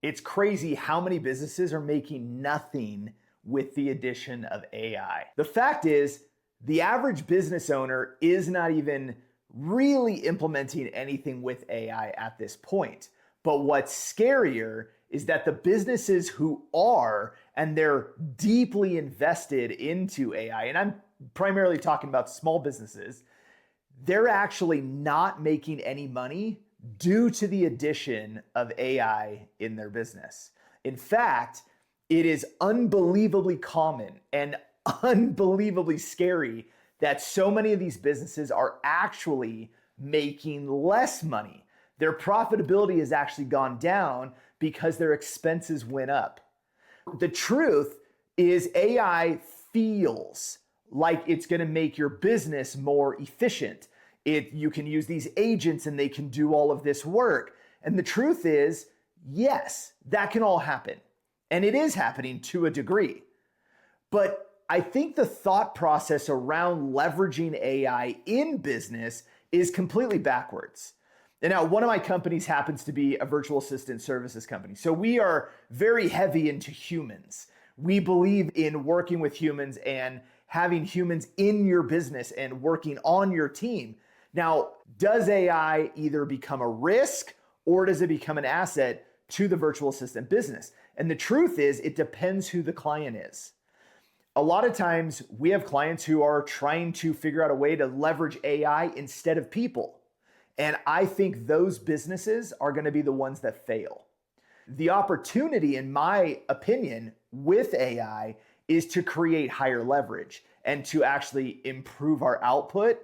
It's crazy how many businesses are making nothing with the addition of AI. The fact is, the average business owner is not even really implementing anything with AI at this point. But what's scarier is that the businesses who are, and they're deeply invested into AI, and I'm primarily talking about small businesses, they're actually not making any money due to the addition of AI in their business. In fact, it is unbelievably common and unbelievably scary that so many of these businesses are actually making less money. Their profitability has actually gone down because their expenses went up. The truth is AI feels like it's going to make your business more efficient. You can use these agents and they can do all of this work. And the truth is, yes, that can all happen. And it is happening to a degree. But I think the thought process around leveraging AI in business is completely backwards. And now one of my companies happens to be a virtual assistant services company. So we are very heavy into humans. We believe in working with humans and having humans in your business and working on your team. Now, does AI either become a risk or does it become an asset to the virtual assistant business? And the truth is, it depends who the client is. A lot of times we have clients who are trying to figure out a way to leverage AI instead of people. And I think those businesses are going to be the ones that fail. The opportunity, in my opinion, with AI is to create higher leverage and to actually improve our output.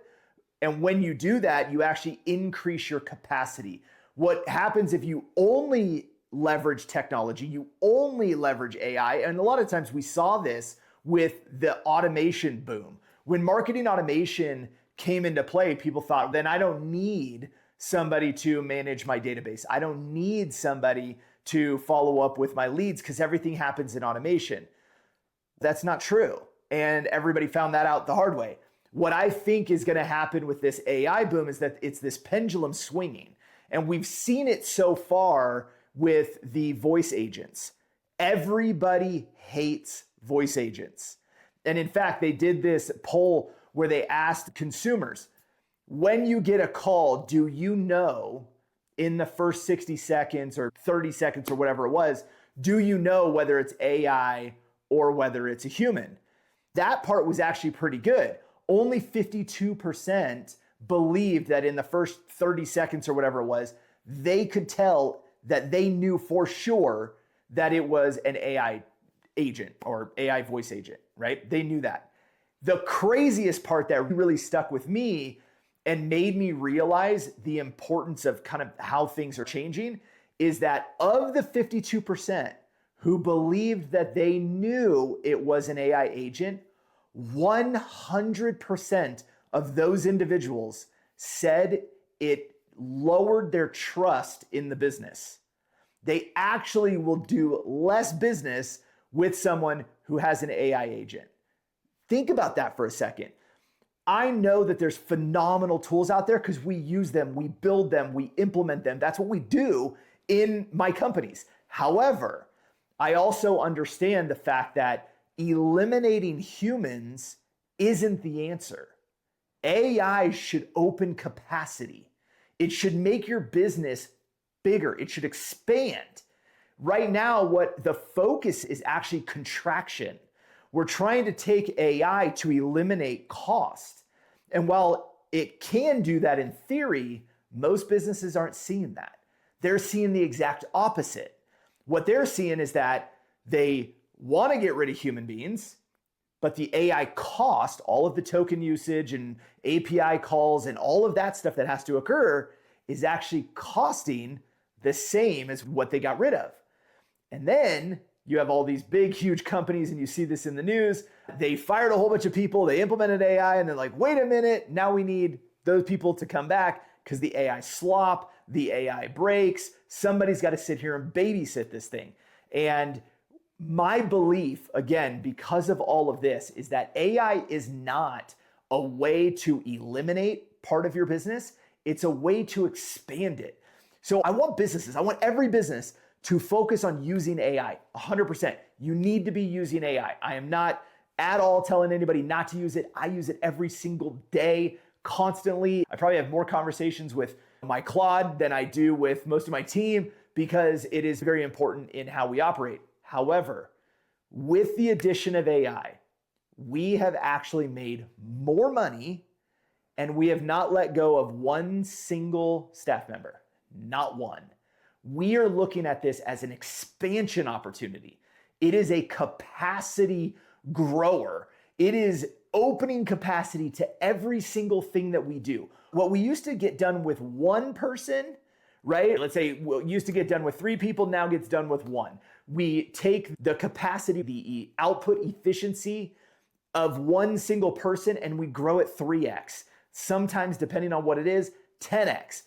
And when you do that, you actually increase your capacity. What happens if you only leverage technology, you only leverage AI, and a lot of times we saw this with the automation boom. When marketing automation came into play, people thought, then I don't need somebody to manage my database. I don't need somebody to follow up with my leads because everything happens in automation. That's not true. And everybody found that out the hard way. What I think is going to happen with this AI boom is that it's this pendulum swinging. And we've seen it so far with the voice agents. Everybody hates voice agents. And in fact, they did this poll where they asked consumers, when you get a call, do you know in the first 60 seconds or 30 seconds or whatever it was, do you know whether it's AI or whether it's a human? That part was actually pretty good. Only 52% believed that in the first 30 seconds or whatever it was, they could tell that they knew for sure that it was an AI agent or AI voice agent, right? They knew that. The craziest part that really stuck with me and made me realize the importance of kind of how things are changing is that of the 52% who believed that they knew it was an AI agent, 100% of those individuals said it lowered their trust in the business. They actually will do less business with someone who has an AI agent. Think about that for a second. I know that there's phenomenal tools out there because we use them, we build them, we implement them. That's what we do in my companies. However, I also understand the fact that eliminating humans isn't the answer. AI should open capacity. It should make your business bigger. It should expand. Right now, what the focus is actually contraction. We're trying to take AI to eliminate cost. And while it can do that in theory, most businesses aren't seeing that. They're seeing the exact opposite. What they're seeing is that they want to get rid of human beings, but the AI cost, all of the token usage and API calls and all of that stuff that has to occur is actually costing the same as what they got rid of. And then you have all these big, huge companies, and you see this in the news. They fired a whole bunch of people, they implemented AI, and they're like, wait a minute, now we need those people to come back because the AI slop, the AI breaks. Somebody's got to sit here and babysit this thing. And my belief, again, because of all of this, is that AI is not a way to eliminate part of your business. It's a way to expand it. So I want businesses, I want every business to focus on using AI. 100%. You need to be using AI. I am not at all telling anybody not to use it. I use it every single day, constantly. I probably have more conversations with my Claude than I do with most of my team because it is very important in how we operate. However, with the addition of AI, we have actually made more money and we have not let go of one single staff member, not one. We are looking at this as an expansion opportunity. It is a capacity grower. It is opening capacity to every single thing that we do. What we used to get done with one person, right? Let's say what used to get done with 3 people now gets done with 1. We take the capacity, the output efficiency of one single person and we grow it 3x. Sometimes, depending on what it is, 10x.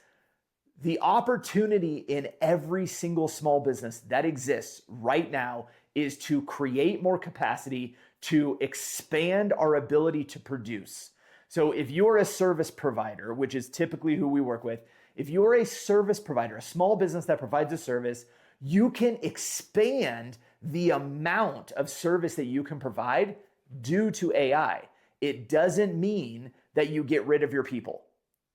The opportunity in every single small business that exists right now is to create more capacity, to expand our ability to produce. So if you're a service provider, which is typically who we work with, if you're a service provider, a small business that provides a service, you can expand the amount of service that you can provide due to AI. It doesn't mean that you get rid of your people.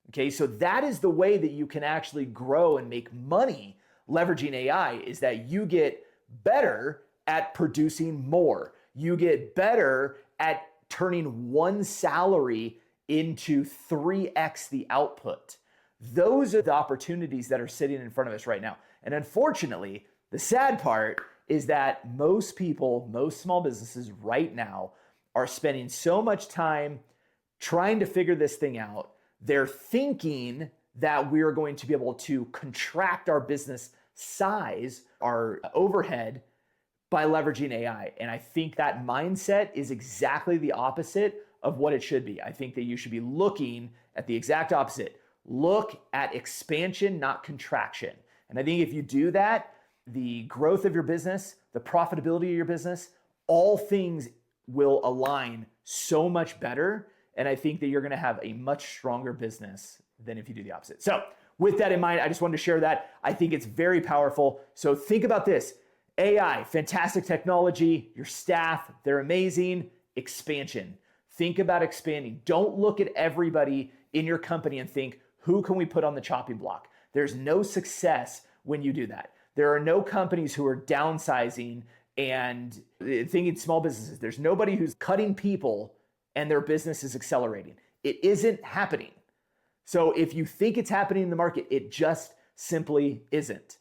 Okay, so that is the way that you can actually grow and make money leveraging AI, is that you get better at producing more. You get better at turning one salary into 3x the output. Those are the opportunities that are sitting in front of us right now. And unfortunately, the sad part is that most people, most small businesses right now are spending so much time trying to figure this thing out. They're thinking that we're going to be able to contract our business size, our overhead, by leveraging AI. And I think that mindset is exactly the opposite of what it should be. I think that you should be looking at the exact opposite. Look at expansion, not contraction. And I think if you do that, the growth of your business, the profitability of your business, all things will align so much better. And I think that you're going to have a much stronger business than if you do the opposite. So with that in mind, I just wanted to share that. I think it's very powerful. So think about this. AI, fantastic technology. Your staff, they're amazing. Expansion. Think about expanding. Don't look at everybody in your company and think, who can we put on the chopping block? There's no success when you do that. There are no companies who are downsizing and thinking small businesses. There's nobody who's cutting people and their business is accelerating. It isn't happening. So if you think it's happening in the market, it just simply isn't.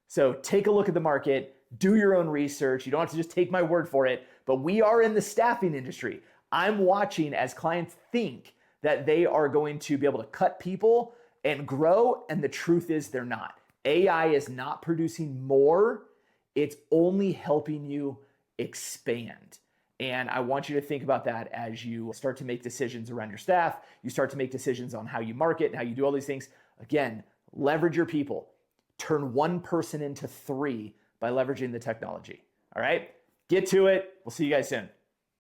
So take a look at the market, do your own research. You don't have to just take my word for it, but we are in the staffing industry. I'm watching as clients think that they are going to be able to cut people and grow, and the truth is they're not. AI is not producing more, it's only helping you expand. And I want you to think about that as you start to make decisions around your staff, you start to make decisions on how you market and how you do all these things. Again, leverage your people. Turn one person into 3 by leveraging the technology. All right? Get to it. We'll see you guys soon.